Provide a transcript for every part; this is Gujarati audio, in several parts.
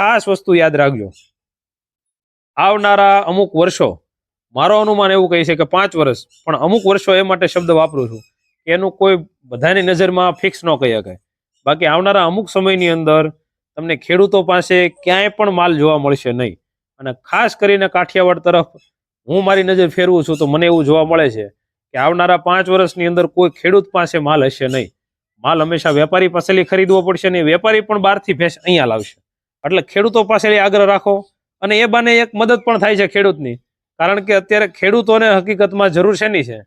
ખાસ વસ્તુ યાદ રાખજો, આવનારા અમુક વર્ષો, મારો અનુમાન એવું કહે છે કે 5 વર્ષ, પણ અમુક વર્ષો એ માટે શબ્દ વાપરું છું, એનું કોઈ બધાની નજરમાં ફિક્સ ન કહી શકાય. બાકી આવનારા અમુક સમયની અંદર તમને ખેડૂતો પાસે ક્યાંય પણ માલ જોવા મળશે નહીં. અને ખાસ કરીને કાઠિયાવાડ તરફ હું મારી નજર ફેરવું છું તો મને એવું જોવા મળે છે કે આવનારા 5 વર્ષની અંદર કોઈ ખેડૂત પાસે માલ હશે નહીં. માલ હંમેશા વેપારી પાસેથી ખરીદવો પડશે ને વેપારી પણ બહારથી ભેંસ અહીંયા લાવશે. એટલે ખેડૂતો પાસેથી આગ્રહ રાખો, અને એ બાને એક મદદ પણ થાય છે ખેડૂતની. કારણ કે અત્યારે ખેડૂતોને હકીકતમાં જરૂર શેની છે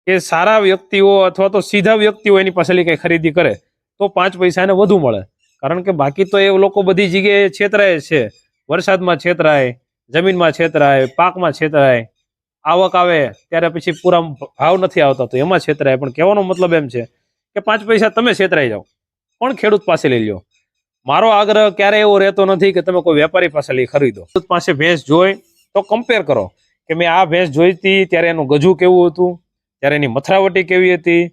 કે સારા વ્યક્તિઓ અથવા તો સીધા વ્યક્તિઓ એની પાસેથી કઈ ખરીદી કરે તો 5 પૈસા એને વધુ મળે. કારણ કે બાકી તો એ લોકો બધી જગ્યાએ છેતરાય છે. વરસાદમાં છેતરાય, જમીનમાં છેતરાય, પાકમાં છેતરાય, આવક આવે ત્યારે પછી પૂરા ભાવ નથી આવતા તો એમાં છેતરાય. પણ કહેવાનો મતલબ એમ છે કે 5 પૈસા તમે છેતરાઈ જાઓ પણ ખેડૂત પાસે લઈ લો. મારો આગ્રહ ક્યારે એવો રહેતો નથી કે તમે કોઈ વેપારી પાસે લઈ ખરીદો. ખેડૂત પાસે ભેંસ જોઈ તો કમ્પેર કરો કે મેં આ ભેંસ જોઈ હતી ત્યારે એનું ગજું કેવું હતું, ત્યારે એની મથરાવટી કેવી હતી,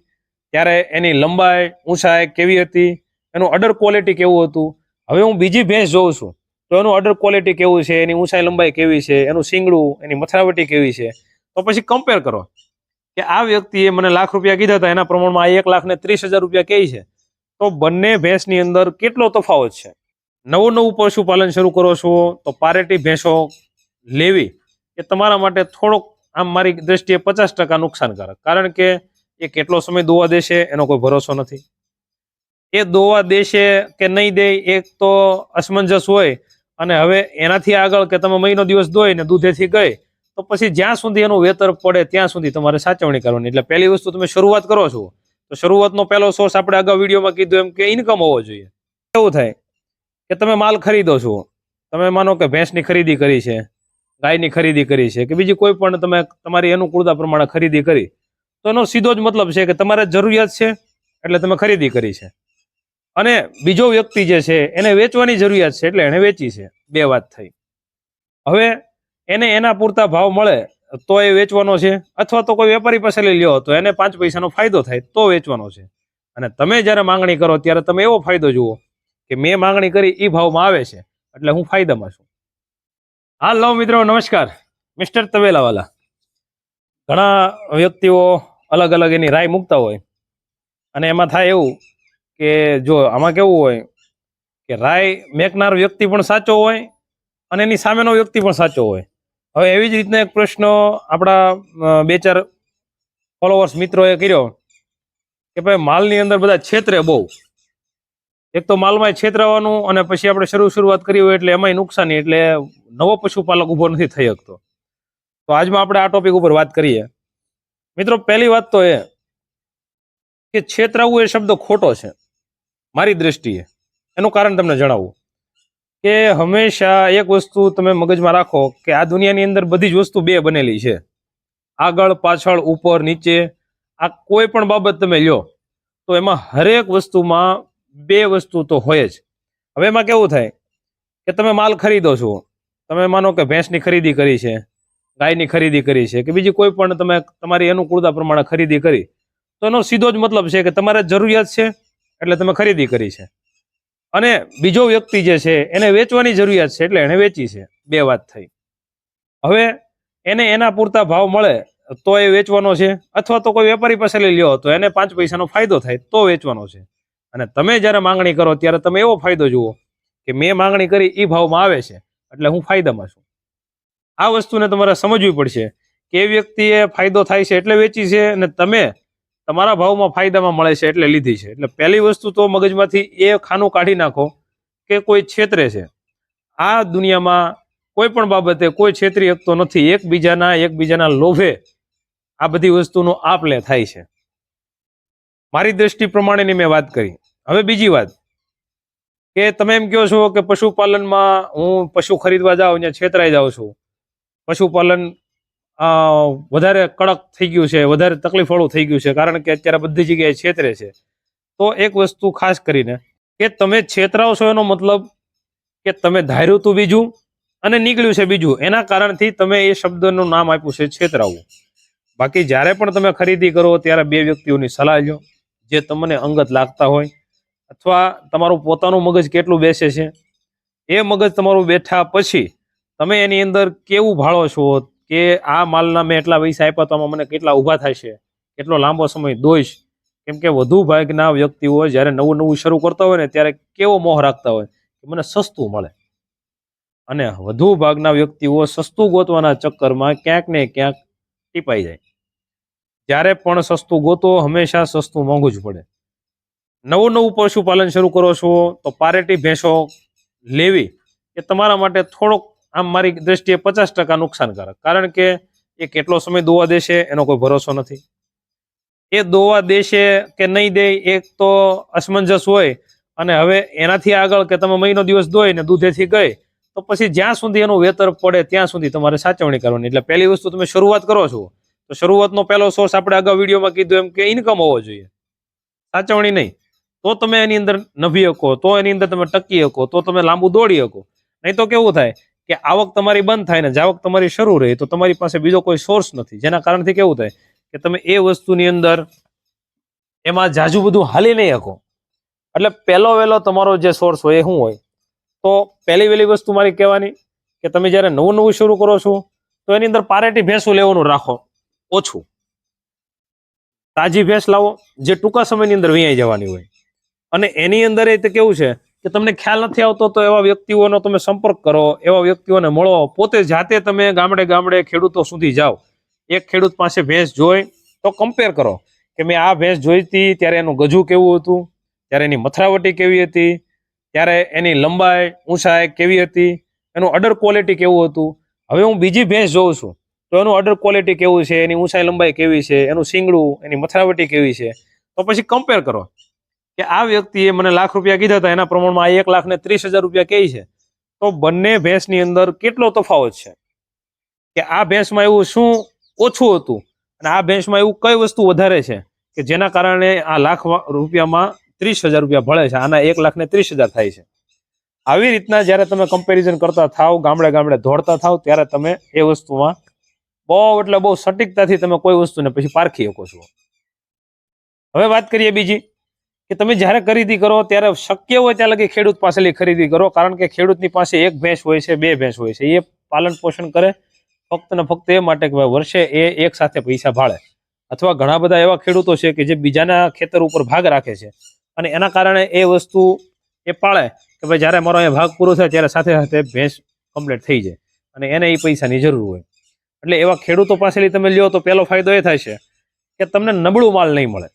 ત્યારે એની લંબાઈ ઊંચાઈ કેવી હતી, એનું અડર ક્વોલિટી કેવું હતું. હવે હું બીજી ભેંસ જોઉં છું તો એનું અડર ક્વોલિટી કેવું છે, એની ઊંચાઈ લંબાઈ કેવી છે, એનું શીંગડું, એની મથરાવટી કેવી છે, તો પછી કમ્પેર કરો કે આ વ્યક્તિએ મને ₹1,00,000 કીધા હતા એના પ્રમાણમાં આ ₹1,30,000 કહે છે, તો બંને ભેંસની અંદર કેટલો તફાવત છે. નવું પશુપાલન શરૂ કરો છો તો પારેટી ભેંસો લેવી એ તમારા માટે થોડોક આમ મારી દ્રષ્ટિએ 50% નુકસાનકારક. કારણ કે એ કેટલો સમય દોવા દેશે એનો કોઈ ભરોસો નથી. એ દોવા દેશે કે નહીં દે એક તો અસમંજસ હોય. અને હવે એનાથી આગળ કે તમે મહિનો દિવસ દોઈ ને દૂધેથી ગઈ તો પછી જ્યાં સુધી એનું વેતર પડે ત્યાં સુધી તમારે સાચવણી કરવાની. એટલે પહેલી વસ્તુ તમે શરૂઆત કરો છો તો શરૂઆતનો પહેલો સોર્સ આપણે અગાઉ વિડીયોમાં કીધું એમ કે ઇન્કમ હોવો જોઈએ. એવું થાય કે તમે માલ ખરીદો છો, તમે માનો કે ભેંસની ખરીદી કરી છે, ગાયની ખરીદી કરી છે કે બીજી કોઈ પણ તમે તમારી અનુકૂળતા પ્રમાણે ખરીદી કરી, તો એનો સીધો જ મતલબ છે કે તમારે જરૂરિયાત છે એટલે તમે ખરીદી કરી છે. અને બીજો વ્યક્તિ જે છે એને વેચવાની જરૂરિયાત છે એટલે એને વેચી છે. 2 વાત થઈ. હવે એને એના પૂરતા ભાવ મળે તો એ વેચવાનો છે, અથવા તો કોઈ વેપારી પાસે લઈ લ્યો તો એને 5 પૈસાનો ફાયદો થાય તો વેચવાનો છે. અને તમે જ્યારે માંગણી કરો ત્યારે તમે એવો ફાયદો જુઓ કે મેં માંગણી કરી એ ભાવમાં આવે છે એટલે હું ફાયદામાં છું. હાલો મિત્રો, નમસ્કાર. મિસ્ટર તબેલાવાલા. ઘણા વ્યક્તિઓ અલગ અલગ એની રાય મૂકતા હોય અને એમાં થાય એવું કે જો આમાં કેવું હોય કે રાય મેકનાર વ્યક્તિ પણ સાચો હોય અને એની સામેનો વ્યક્તિ પણ સાચો હોય. હવે એવી જ રીતના એક પ્રશ્ન આપણા 2-4 ફોલોવર્સ મિત્રોએ કર્યો કે ભાઈ માલની અંદર બધા છેતરે બહુ. એક તો માલમાં છેતરાવાનું અને પછી આપણે શરૂઆત કરી હોય એટલે એમાંય નુકસાની, એટલે નવો પશુપાલક ઉભો નથી થઈ શકતો. તો આજમાં આપણે આ ટોપિક ઉપર વાત કરીએ. મિત્રો, પહેલી વાત તો એ કે છેતરાવું એ શબ્દ ખોટો છે મારી દ્રષ્ટિએ. એનું કારણ તમને જણાવું કે હંમેશા એક વસ્તુ તમે મગજમાં રાખો કે આ દુનિયાની અંદર બધી જ વસ્તુ 2 બનેલી છે. આગળ પાછળ ઉપર નીચે આ કોઈ પણ બાબત તમે લ્યો તો એમાં હરેક વસ્તુમાં 2 વસ્તુ તો હોય જ. હવે એમાં કેવું થાય કે તમે માલ ખરીદો છો, તમે માનો કે ભેંસની ખરીદી કરી છે, ગાયની ખરીદી કરી છે કે બીજી કોઈ પણ તમે તમારી અનુકૂળતા પ્રમાણે ખરીદી કરી, તો એનો સીધો જ મતલબ છે કે તમારે જરૂરિયાત છે એટલે તમે ખરીદી કરી છે. અને બીજો વ્યક્તિ જે છે એને વેચવાની જરૂરિયાત છે એટલે એને વેચી છે. 2 વાત થઈ. હવે એને એના પૂરતા ભાવ મળે તો એ વેચવાનો છે, અથવા તો કોઈ વેપારી પાસે લઈ લ્યો તો એને 5 પૈસાનો ફાયદો થાય તો વેચવાનો છે. અને તમે જ્યારે માંગણી કરો ત્યારે તમે એવો ફાયદો જુઓ કે મેં માંગણી કરી એ ભાવમાં આવે છે એટલે હું ફાયદામાં છું. આ વસ્તુને તમારે સમજવી પડશે કે એ વ્યક્તિએ ફાયદો થાય છે એટલે વેચી છે અને તમે તમારા ભાવમાં ફાયદામાં મળે છે એટલે લીધી છે. એટલે પહેલી વસ્તુ તો મગજમાંથી એ ખાનું કાઢી નાખો કે કોઈ છેતરે છે. આ દુનિયામાં કોઈ પણ બાબતે કોઈ છેતરી શકતો નથી. એકબીજાના લોભે આ બધી વસ્તુનો આપ-લે થાય છે. મારી દ્રષ્ટિ પ્રમાણેની મેં વાત કરી. હવે બીજી વાત કે તમે એમ કહો છો કે પશુપાલનમાં હું પશુ ખરીદવા જાઉં ત્યાં છેતરાઈ જાઉં છું, પશુપાલન વધારે કડક થઈ ગયું છે, વધારે તકલીફવાળું થઈ ગયું છે કારણ કે અત્યારે બધી જગ્યાએ છેતરે છે. તો એક વસ્તુ ખાસ કરીને કે તમે છેતરાવ છો એનો મતલબ કે તમે ધાર્યું તું બીજું અને નીકળ્યું છે બીજું. એના કારણથી તમે એ શબ્દનું નામ આપ્યું છે છેતરાવું. બાકી જ્યારે પણ તમે ખરીદી કરો ત્યારે 2 વ્યક્તિઓની સલાહ લો જે તમને અંગત લાગતા હોય, અથવા તમારું પોતાનું મગજ કેટલું બેસે છે, એ મગજ તમારું બેઠા પછી તમે એની અંદર કેવું ભાળો છો કે આ માલના મેં એટલા પૈસા આપ્યા તો આમાં મને કેટલા ઊભા થાય છે, કેટલો લાંબો સમય દોઈશ. કેમ કે વધુ ભાગના વ્યક્તિઓ જ્યારે નવું નવું શરૂ કરતા હોય ને ત્યારે કેવો મોહ રાખતા હોય કે મને સસ્તું મળે, અને વધુ ભાગના વ્યક્તિઓ સસ્તું ગોતવાના ચક્કરમાં ક્યાંક ને ક્યાંક ટીપાઈ જાય. જ્યારે પણ સસ્તું ગોતો હંમેશા સસ્તું મોંઘું જ પડે. નવું નવું પશુપાલન શરૂ કરો છો તો પારેટી ભેંસો લેવી એ તમારા માટે થોડોક આમ મારી દ્રષ્ટિએ 50% નુકસાનકારક, કારણ કે એ કેટલો સમય દોવા દેશે એનો કોઈ ભરોસો નથી. એ દોવા દેશે કે નહીં દે એક તો અસમંજસ હોય, અને હવે એનાથી આગળ કે તમે મહિનો દિવસ દોઈ ને દૂધેથી ગઈ તો પછી જ્યાં સુધી એનું વેતર પડે ત્યાં સુધી તમારે સાચવણી કરવાની. એટલે પહેલી વસ્તુ તમે શરૂઆત કરો છો તો શરૂઆતનો પહેલો સોર્સ આપણે અગાઉ વિડીયોમાં કીધું એમ કે ઇન્કમ હોવો જોઈએ, સાચવણી નહીં. તો તમે એની અંદર નભી શકો, તો એની અંદર તમે ટકી શકો, તો તમે લાંબુ દોડી શકો. નહીં તો કેવું થાય કે આવક તમારી બંધ થાય ને જાવક તમારી શરૂ રહી તો તમારી પાસે બીજો કોઈ સોર્સ નથી, જેના કારણથી કેવું થાય કે તમે એ વસ્તુની અંદર એમાં જાજુ બધું હાલી નહીં શકો. એટલે પહેલો વહેલો તમારો જે સોર્સ હોય એ શું હોય? તો પહેલી વહેલી વસ્તુ મારી કહેવાની કે તમે જ્યારે નવું નવું શરૂ કરો છો તો એની અંદર પારેટી ભેંસું લેવાનું રાખો ઓછું. તાજી ભેંસ લાવો જે ટૂંકા સમયની અંદર વિયાઈ જવાની હોય, અને એની અંદર એ કેવું છે કે તમને ખ્યાલ નથી આવતો તો એવા વ્યક્તિઓનો તમે સંપર્ક કરો, એવા વ્યક્તિઓને મળો, પોતે જાતે તમે ગામડે ગામડે ખેડૂતો સુધી જાઓ. એક ખેડૂત પાસે ભેંસ જોઈ તો કમ્પેર કરો કે મેં આ ભેંસ જોઈતી ત્યારે એનું ગજું કેવું હતું, ત્યારે એની મથરાવટી કેવી હતી, ત્યારે એની લંબાઈ ઊંચાઈ કેવી હતી, એનું અડર ક્વોલિટી કેવું હતું. હવે હું બીજી ભેંસ જોઉં છું તો એનું અડર ક્વોલિટી કેવું છે, એની ઊંચાઈ લંબાઈ કેવી છે, એનું શીંગડું, એની મથરાવટી કેવી છે. તો પછી કમ્પેર કરો કે આ વ્યક્તિએ મને ₹1,00,000 કીધા હતા એના પ્રમાણમાં આ ₹1,30,000 કહે છે, તો બંને ભેંસની અંદર કેટલો તફાવત છે, કે આ ભેંસમાં એવું શું ઓછું હતું અને આ ભેંસમાં એવું કઈ વસ્તુ વધારે છે કે જેના કારણે આ ₹1,00,000 ₹30,000 ભળે છે, આના ₹1,30,000 થાય છે. આવી રીતના જ્યારે તમે કમ્પેરિઝન કરતા થાવ, ગામડે ગામડે દોડતા થાવ, ત્યારે તમે એ વસ્તુમાં બહુ એટલે બહુ સટીકતાથી તમે કોઈ વસ્તુને પછી પારખી શકો છો. હવે વાત કરીએ બીજી કે તમે જ્યારે ખરીદી કરો ત્યારે શક્ય હોય ત્યાં લગી ખેડૂત પાસેથી ખરીદી કરો, કારણ કે ખેડૂતની પાસે એક ભેંસ હોય છે, બે ભેંસ હોય છે, એ પાલન પોષણ કરે ફક્ત ને ફક્ત એ માટે કે વર્ષે એ એક સાથે પૈસા ભાળે. અથવા ઘણા બધા એવા ખેડૂતો છે કે જે બીજાના ખેતર ઉપર ભાગ રાખે છે અને એના કારણે એ વસ્તુ એ પાળે કે ભાઈ જ્યારે મારો અહીંયા ભાગ પૂરો થાય ત્યારે સાથે સાથે ભેંસ કમ્પ્લીટ થઈ જાય અને એને એ પૈસાની જરૂર હોય. એટલે એવા ખેડૂતો પાસેથી તમે લ્યો તો પહેલો ફાયદો એ થાય છે કે તમને નબળું માલ નહીં મળે.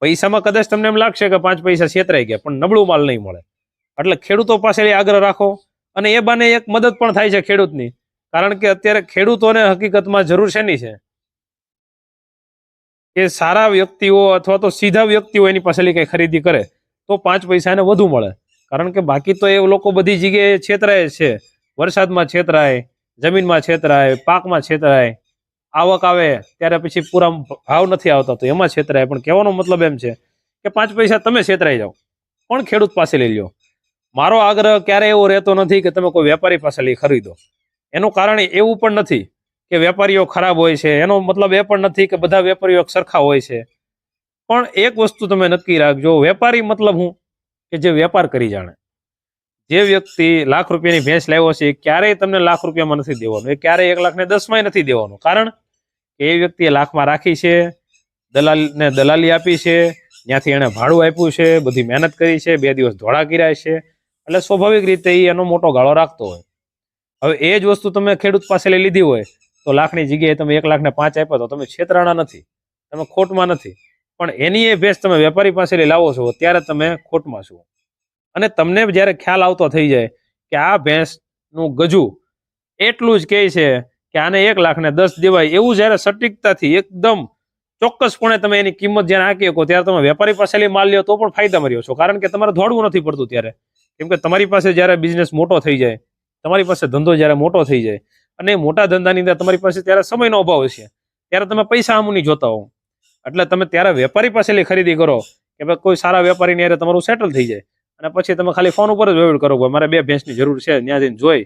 પૈસામાં કદાચ તમને એમ લાગશે કે 5 પૈસા છેતરાઈ ગયા, પણ નબળું માલ નહીં મળે. એટલે ખેડૂતો પાસેથી આગ્રહ રાખો, અને એ બાને એક મદદ પણ થાય છે ખેડૂતની, કારણ કે અત્યારે ખેડૂતોને હકીકતમાં જરૂર શેની છે કે સારા વ્યક્તિઓ અથવા તો સીધા વ્યક્તિઓ એની પાસેથી કઈ ખરીદી કરે તો 5 પૈસા એને વધુ મળે. કારણ કે બાકી તો એ લોકો બધી જગ્યાએ છેતરાય છે. વરસાદમાં છેતરાય, જમીનમાં છેતરાય, પાકમાં છેતરાય, આવક આવે ત્યારે પછી પૂરા ભાવ નથી આવતા તો એમાં છેતરાય. પણ કહેવાનો મતલબ એમ છે કે 5 પૈસા તમે છેતરાઈ જાઓ પણ ખેડૂત પાસે લઈ લ્યો. મારો આગ્રહ ક્યારે એવો રહેતો નથી કે તમે કોઈ વેપારી પાસે લઈ ખરીદો. એનું કારણ એવું પણ નથી કે વેપારીઓ ખરાબ હોય છે, એનો મતલબ એ પણ નથી કે બધા વેપારીઓ સરખા હોય છે. પણ એક વસ્તુ તમે નક્કી રાખજો, વેપારી મતલબ હું કે જે વેપાર કરી જાણે. જે વ્યક્તિ ₹1,00,000ની ભેંસ લાવ્યો છે એ ક્યારેય તમને ₹1,00,000 નથી દેવાનું, એ ક્યારેય 1,10,000 નથી દેવાનું. કારણ કે એ વ્યક્તિએ લાખમાં રાખી છે, દલાલને દલાલી આપી છે, ત્યાંથી એને ભાડું આપ્યું છે, બધી મહેનત કરી છે, 2 દિવસ ધોળા કર્યા છે, એટલે સ્વાભાવિક રીતે એનો મોટો ગાળો રાખતો હોય. હવે એ જ વસ્તુ તમે ખેડૂત પાસે લીધી હોય તો લાખની જગ્યાએ તમે 1,05,000 આપ્યા તો તમે છેતરાણા નથી, તમે ખોટમાં નથી. પણ એની એ ભેંસ તમે વેપારી પાસે લાવો છો ત્યારે તમે ખોટમાં છો. અને તમને જ્યારે ખ્યાલ આવતો થઈ જાય કે આ ભેંસનું ગજું એટલું જ કહે છે કે આને 1,10,000 દેવાય, એવું જ્યારે સટીકતાથી એકદમ ચોક્કસપણે તમે એની કિંમત જ્યારે આંકી શકો ત્યારે તમે વેપારી પાસેથી માલ લ્યો તો પણ ફાયદામાં રહ્યો છો. કારણ કે તમારે દોડવું નથી પડતું ત્યારે. કેમ કે તમારી પાસે જ્યારે બિઝનેસ મોટો થઈ જાય, તમારી પાસે ધંધો જ્યારે મોટો થઈ જાય અને મોટા ધંધાની અંદર તમારી પાસે ત્યારે સમયનો અભાવ છે, ત્યારે તમે પૈસા આમની જોતા હો. એટલે તમે ત્યારે વેપારી પાસેથી ખરીદી કરો કે ભાઈ કોઈ સારા વેપારીની હારે તમારું સેટલ થઈ જાય અને પછી તમે ખાલી ફોન ઉપર જ વહીવટ કરો કે મારે 2 ભેંસની જરૂર છે, ત્યાં જઈને જોઈ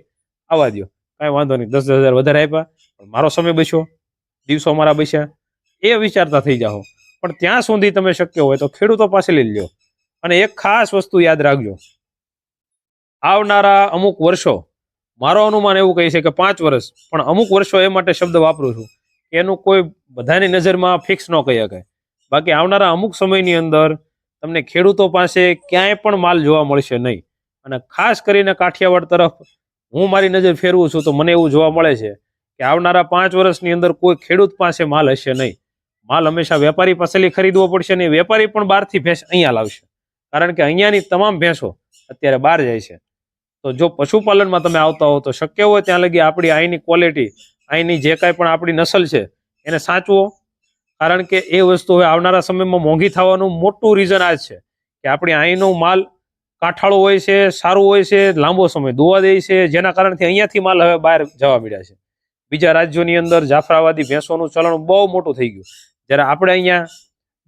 આવવા દો, કાંઈ વાંધો નહીં, 10,000 વધારે આપ્યા પણ મારો સમય બચ્યો, દિવસો મારા બચ્યા, એ વિચારતા થઈ જાઓ. પણ ત્યાં સુધી તમે શક્ય હોય તો ખેડૂતો પાસે લઈ લ્યો. અને એક ખાસ વસ્તુ યાદ રાખજો, આવનારા અમુક વર્ષો, મારો અનુમાન એવું કહે છે કે 5 વર્ષ, પણ અમુક વર્ષો એ માટે શબ્દ વાપરું છું કે એનું કોઈ બધાની નજરમાં ફિક્સ ન કહી શકાય. બાકી આવનારા અમુક સમયની અંદર તમને ખેડૂતો પાસે ક્યાંય પણ માલ જોવા મળશે નહીં. અને ખાસ કરીને કાઠિયાવાડ તરફ હું મારી નજર ફેરવું છું તો મને એવું જોવા મળે છે કે આવનારા 5 વર્ષની અંદર કોઈ ખેડૂત પાસે માલ હશે નહીં. માલ હંમેશા વેપારી પાસેથી ખરીદવો પડશે ને વેપારી પણ બહારથી ભેંસ અહીંયા લાવશે, કારણ કે અહીંયાની તમામ ભેંસો અત્યારે બહાર જાય છે. તો જો પશુપાલનમાં તમે આવતા હો તો શક્ય હોય ત્યાં લગી આપણી અહીંની ક્વોલિટી, અહીંની જે કાંઈ પણ આપણી નસલ છે એને સાચવો. કારણ કે એ વસ્તુ હવે આવનારા સમયમાં મોંઘી થવાનું મોટું રીઝન આ જ છે કે આપણે અહીંનો માલ કાઠાળો હોય છે, સારું હોય છે, લાંબો સમય દોવા દે છે, જેના કારણથી અહીંયાથી માલ હવે બહાર જવા મળ્યા છે. બીજા રાજ્યોની અંદર જાફરાવાદી ભેંસોનું ચલણ બહુ મોટું થઈ ગયું, જ્યારે આપણે અહીંયા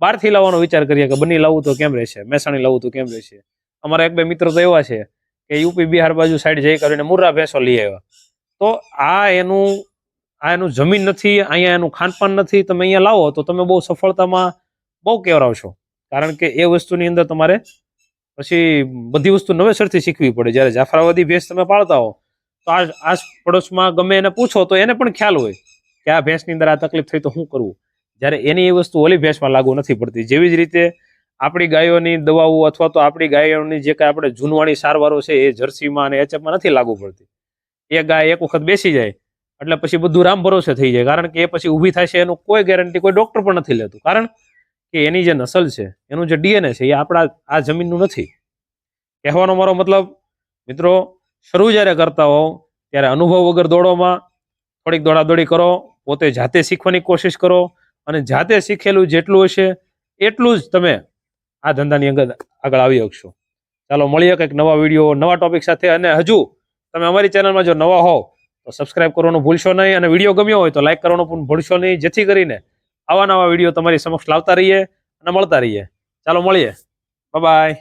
બહારથી લાવવાનો વિચાર કરીએ કે બની લાવવું તો કેમ રહેશે, મહેસાણી લાવવું તો કેમ રહેશે. અમારા 1-2 મિત્રો તો એવા છે કે યુપી બિહાર બાજુ સાઈડ જઈ કરીને મુર્રા ભેંસો લઈ આવ્યા. તો આ એનું જમીન નથી, અહીંયા એનું ખાનપાન નથી. તમે અહીંયા લાવો તો તમે બહુ સફળતામાં બહુ કેવરાવશો, કારણ કે એ વસ્તુની અંદર તમારે પછી બધી વસ્તુ નવેસરથી શીખવી પડે. જ્યારે જાફરાવાદી ભેંસ તમે પાળતા હો તો આસ પડોશમાં ગમે એને પૂછો તો એને પણ ખ્યાલ હોય કે આ ભેંસની અંદર આ તકલીફ થઈ તો શું કરવું, જ્યારે એની એ વસ્તુ ઓલી ભેંસમાં લાગુ નથી પડતી. જેવી જ રીતે આપણી ગાયોની દવાઓ અથવા તો આપણી ગાયોની જે કાંઈ આપણે જૂનવાણી સારવારો છે એ જર્સીમાં અને એચએફમાં નથી લાગુ પડતી. એ ગાય એક વખત બેસી જાય એટલે પછી બધું રામ ભરોસે થઈ જાય, કારણ કે એ પછી ઊભી થાય છે એનું કોઈ ગેરંટી કોઈ ડોક્ટર પણ નથી લેતું, કારણ કે એની જે નસલ છે, એનું જે ડીએનએ છે એ આપણા આ જમીનનું નથી. કહેવાનો મારો મતલબ મિત્રો, શરૂ જ્યારે કરતા હો ત્યારે અનુભવ વગર દોડોમાં થોડીક દોડાદોડી કરો, પોતે જાતે શીખવાની કોશિશ કરો, અને જાતે શીખેલું જેટલું હશે એટલું જ તમે આ ધંધાની આગળ આવી શકશો. ચાલો મળીએ કંઈક નવા વિડીયો, નવા ટોપિક સાથે. અને હજુ તમે અમારી ચેનલમાં જો નવા હોવ તો સબસ્ક્રાઇબ કરવાનું ભૂલશો નહીં, અને વિડીયો ગમ્યો હોય તો લાઈક કરવાનું પણ ભૂલશો નહીં, જેથી કરીને આવા નવા વિડીયો તમારી સમક્ષ લાવતા રહીએ અને મળતા રહીએ. ચાલો મળીએ, બાય બાય.